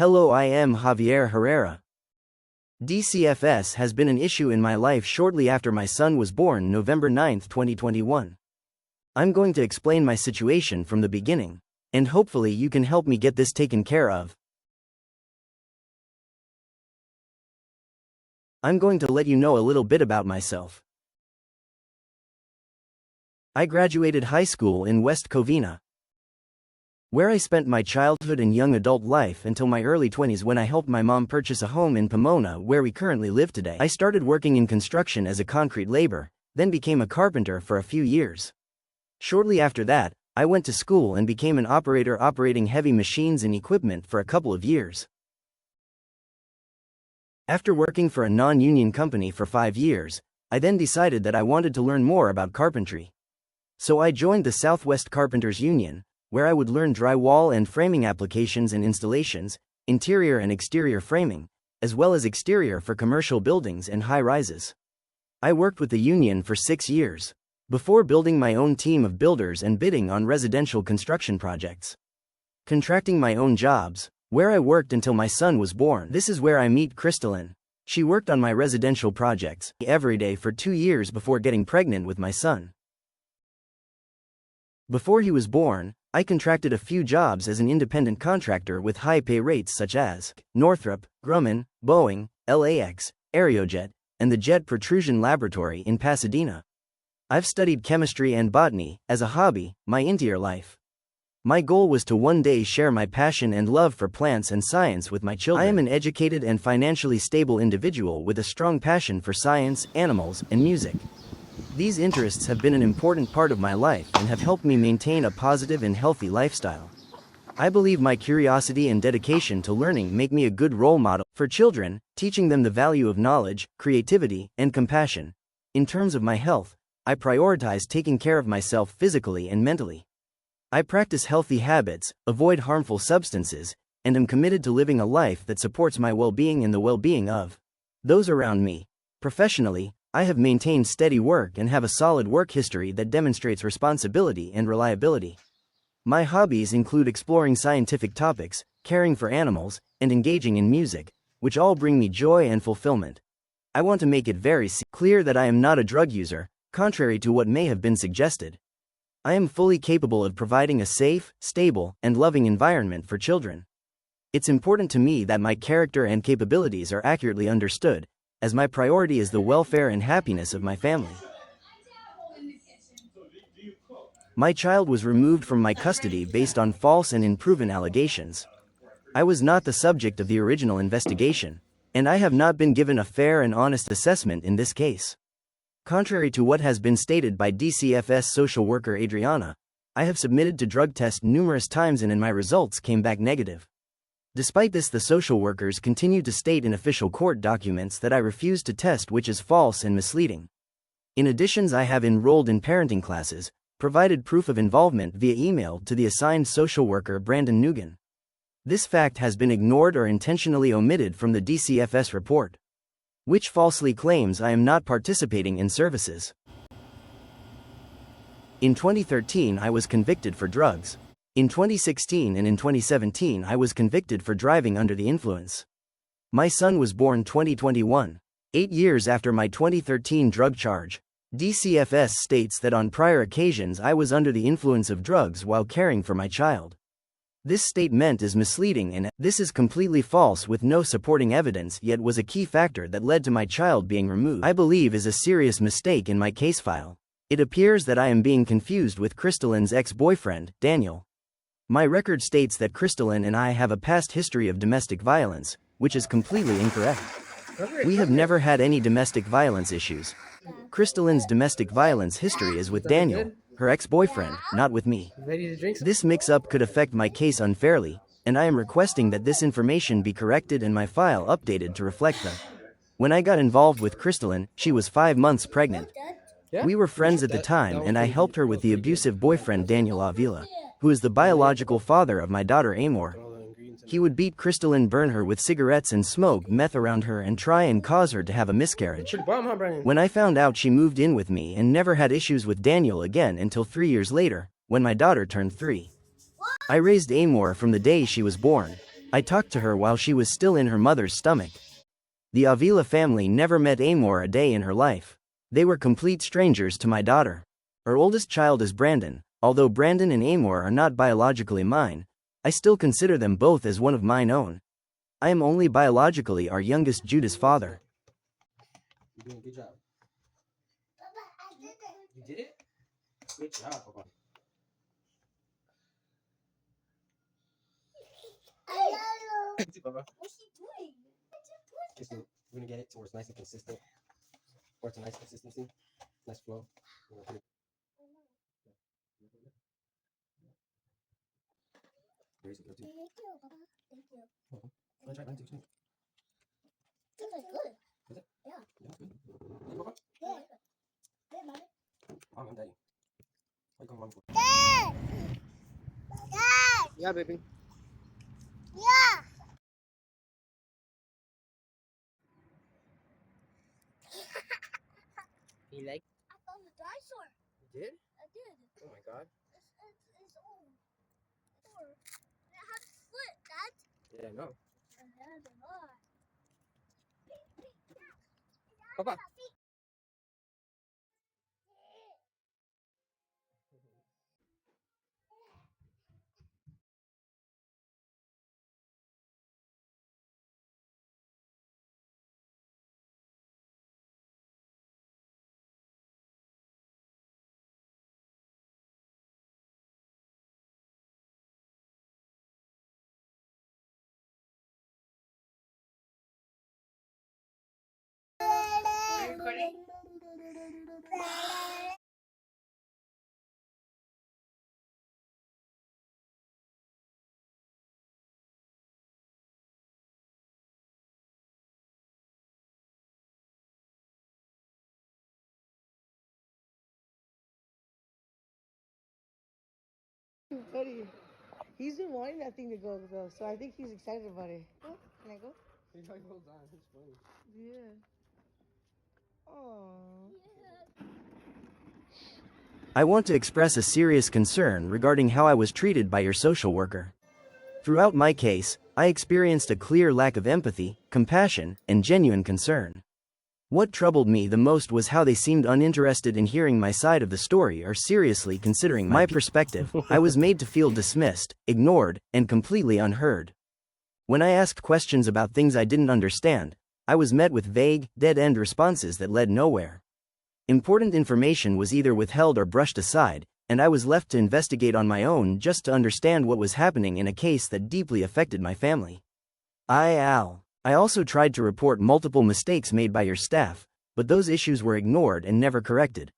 Hello, I am Javier Herrera. DCFS has been an issue in my life shortly after my son was born, November 9, 2021. I'm going to explain my situation from the beginning, and hopefully you can help me get this taken care of. I'm going to let you know a little bit about myself. I graduated high school in West Covina, where I spent my childhood and young adult life until my early 20s when I helped my mom purchase a home in Pomona where we currently live today. I started working in construction as a concrete laborer, then became a carpenter for a few years. Shortly after that, I went to school and became an operator operating heavy machines and equipment for a couple of years. After working for a non-union company for 5 years, I then decided that I wanted to learn more about carpentry. So I joined the Southwest Carpenters Union, where I would learn drywall and framing applications and installations, interior and exterior framing, as well as exterior for commercial buildings and high-rises. I worked with the union for 6 years, before building my own team of builders and bidding on residential construction projects. Contracting my own jobs, where I worked until my son was born. This is where I meet Crystalline. She worked on my residential projects every day for 2 years before getting pregnant with my son. Before he was born, I contracted a few jobs as an independent contractor with high pay rates such as Northrop, Grumman, Boeing, LAX, Aerojet, and the Jet Protrusion Laboratory in Pasadena. I've studied chemistry and botany as a hobby my entire life. My goal was to one day share my passion and love for plants and science with my children. I am an educated and financially stable individual with a strong passion for science, animals, and music. These interests have been an important part of my life and have helped me maintain a positive and healthy lifestyle. I believe my curiosity and dedication to learning make me a good role model for children, teaching them the value of knowledge, creativity, and compassion. In terms of my health, I prioritize taking care of myself physically and mentally. I practice healthy habits, avoid harmful substances, and am committed to living a life that supports my well-being and the well-being of those around me. Professionally, I have maintained steady work and have a solid work history that demonstrates responsibility and reliability. My hobbies include exploring scientific topics, caring for animals, and engaging in music, which all bring me joy and fulfillment. I want to make it very clear that I am not a drug user, contrary to what may have been suggested. I am fully capable of providing a safe, stable, and loving environment for children. It's important to me that my character and capabilities are accurately understood, as my priority is the welfare and happiness of my family. My child was removed from my custody based on false and unproven allegations. I was not the subject of the original investigation, and I have not been given a fair and honest assessment in this case. Contrary to what has been stated by DCFS social worker Adriana, I have submitted to drug tests numerous times and my results came back negative. Despite this, the social workers continue to state in official court documents that I refused to test, which is false and misleading. In addition, I have enrolled in parenting classes, provided proof of involvement via email to the assigned social worker Brandon Nugan. This fact has been ignored or intentionally omitted from the DCFS report, which falsely claims I am not participating in services. In 2013, I was convicted for drugs. In 2016 and in 2017 I was convicted for driving under the influence. My son was born 2021, 8 years after my 2013 drug charge. DCFS states that on prior occasions I was under the influence of drugs while caring for my child. This statement is misleading and this is completely false with no supporting evidence, yet was a key factor that led to my child being removed. I believe is a serious mistake in my case file. It appears that I am being confused with Crystalline's ex-boyfriend, Daniel. My record states that Crystalline and I have a past history of domestic violence, which is completely incorrect. We have never had any domestic violence issues. Crystalline's domestic violence history is with Daniel, her ex-boyfriend, not with me. This mix-up could affect my case unfairly, and I am requesting that this information be corrected and my file updated to reflect them. When I got involved with Crystalline, she was 5 months pregnant. We were friends at the time and I helped her with the abusive boyfriend Daniel Avila, who is the biological father of my daughter Amor. He would beat Crystalline, burn her with cigarettes and smoke meth around her and try and cause her to have a miscarriage. When I found out, she moved in with me and never had issues with Daniel again until 3 years later, when my daughter turned 3. I raised Amor from the day she was born. I talked to her while she was still in her mother's stomach. The Avila family never met Amor a day in her life. They were complete strangers to my daughter. Our oldest child is Brandon. Although Brandon and Amor are not biologically mine, I still consider them both as one of mine own. I am only biologically our youngest Judah's father. You're doing a good job. Papa, I did it. You did it? Good job, Papa. Papa. What's she doing? Just we're gonna get it to where it's nice and consistent. Where it's a nice consistency, nice flow. Where is it go to? Thank you, Papa. Thank you. I'll try mine too. This is good. Is it? Yeah. Yeah, good. Hey, Papa. Yeah. Hey, Mommy. I'm Daddy. What you call Mommy for? Dad! Dad! Yeah, baby. Yeah. You like? I found the dinosaur. You did? I did. Oh my god. It's old. It has a foot, Dad. Yeah, I know. It has a lot. Papa. Are you recording? Buddy, he's been wanting that thing to go though, so I think he's excited about it. Oh, can I go? He's like, hold on, he's funny. Yeah. Oh. I want to express a serious concern regarding how I was treated by your social worker. Throughout my case, I experienced a clear lack of empathy, compassion, and genuine concern. What troubled me the most was how they seemed uninterested in hearing my side of the story or seriously considering my perspective. I was made to feel dismissed, ignored, and completely unheard. When I asked questions about things I didn't understand, I was met with vague, dead-end responses that led nowhere. Important information was either withheld or brushed aside, and I was left to investigate on my own just to understand what was happening in a case that deeply affected my family. I also tried to report multiple mistakes made by your staff, but those issues were ignored and never corrected.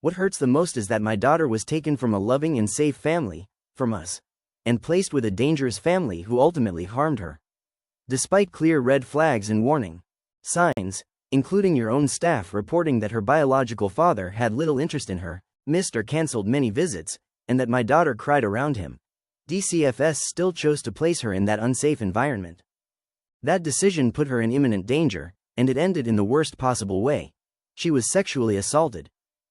What hurts the most is that my daughter was taken from a loving and safe family, from us, and placed with a dangerous family who ultimately harmed her. Despite clear red flags and warning signs, including your own staff reporting that her biological father had little interest in her, missed or canceled many visits, and that my daughter cried around him, DCFS still chose to place her in that unsafe environment. That decision put her in imminent danger, and it ended in the worst possible way. She was sexually assaulted.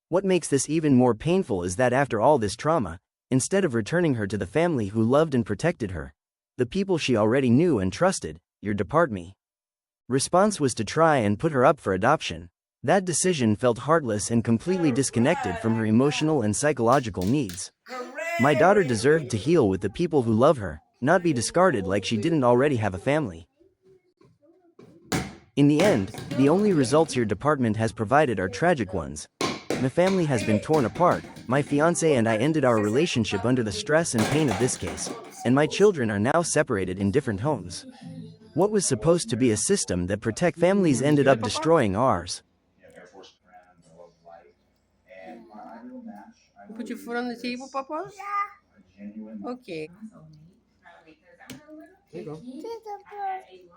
What makes this even more painful is that after all this trauma, instead of returning her to the family who loved and protected her, the people she already knew and trusted, your department response was to try and put her up for adoption. That decision felt heartless and completely disconnected from her emotional and psychological needs. My daughter deserved to heal with the people who love her, not be discarded like she didn't already have a family. In the end, the only results your department has provided are tragic ones. My family has been torn apart, my fiancé and I ended our relationship under the stress and pain of this case, and my children are now separated in different homes. What was supposed to be a system that protect families ended up destroying ours. Put your foot on the table, Papa? Okay. There you go.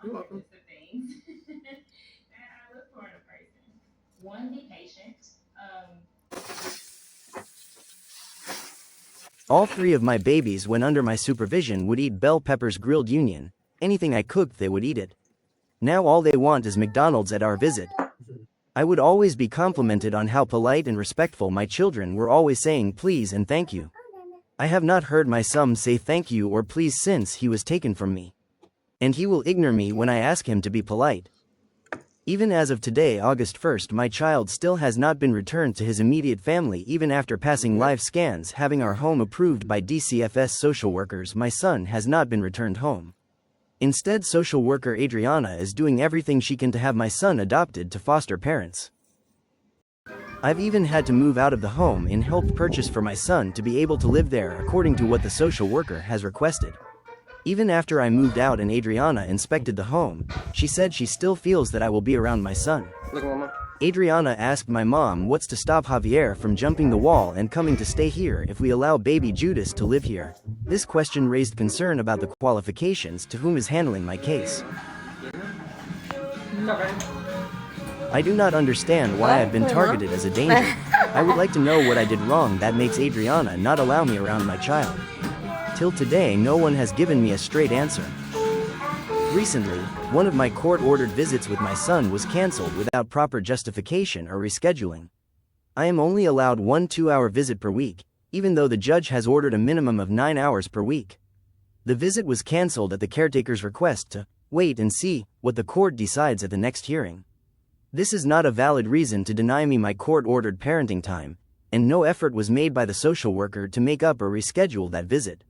You're welcome. All three of my babies when under my supervision would eat Bell Pepper's Grilled Union. Anything I cooked they would eat it. Now all they want is McDonald's at our visit. I would always be complimented on how polite and respectful my children were always saying please and thank you. I have not heard my son say thank you or please since he was taken from me. And he will ignore me when I ask him to be polite. Even as of today, August 1st, my child still has not been returned to his immediate family even after passing live scans, having our home approved by DCFS social workers. My son has not been returned home. Instead, social worker Adriana is doing everything she can to have my son adopted to foster parents. I've even had to move out of the home in help purchase for my son to be able to live there according to what the social worker has requested. Even after I moved out and Adriana inspected the home, she said she still feels that I will be around my son. Look, Mama. Adriana asked my mom what's to stop Javier from jumping the wall and coming to stay here if we allow baby Judas to live here. This question raised concern about the qualifications to whom is handling my case. I do not understand why I've been targeted as a danger. I would like to know what I did wrong that makes Adriana not allow me around my child. Till today, no one has given me a straight answer. Recently, one of my court-ordered visits with my son was cancelled without proper justification or rescheduling. I am only allowed 1 2-hour visit per week, even though the judge has ordered a minimum of 9 hours per week. The visit was cancelled at the caretaker's request to wait and see what the court decides at the next hearing. This is not a valid reason to deny me my court-ordered parenting time, and no effort was made by the social worker to make up or reschedule that visit.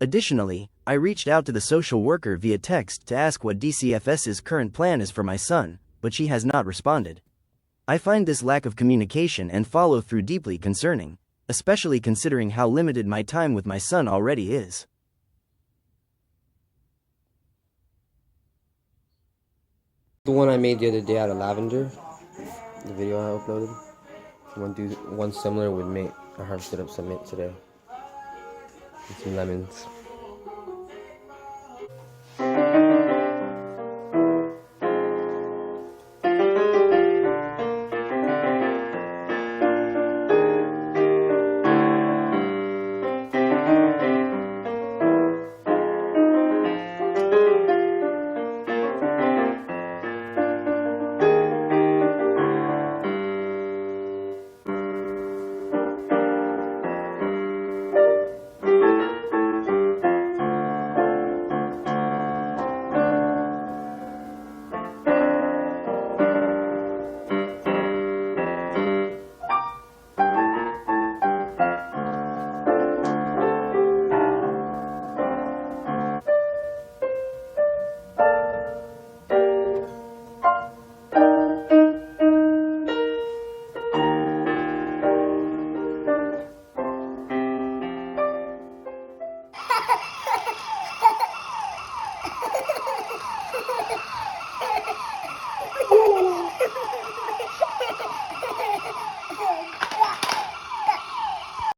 Additionally, I reached out to the social worker via text to ask what DCFS's current plan is for my son, but she has not responded. I find this lack of communication and follow-through deeply concerning, especially considering how limited my time with my son already is. The one I made the other day out of lavender, the video I uploaded. One similar would make. I harvested up some mint today. And some lemons.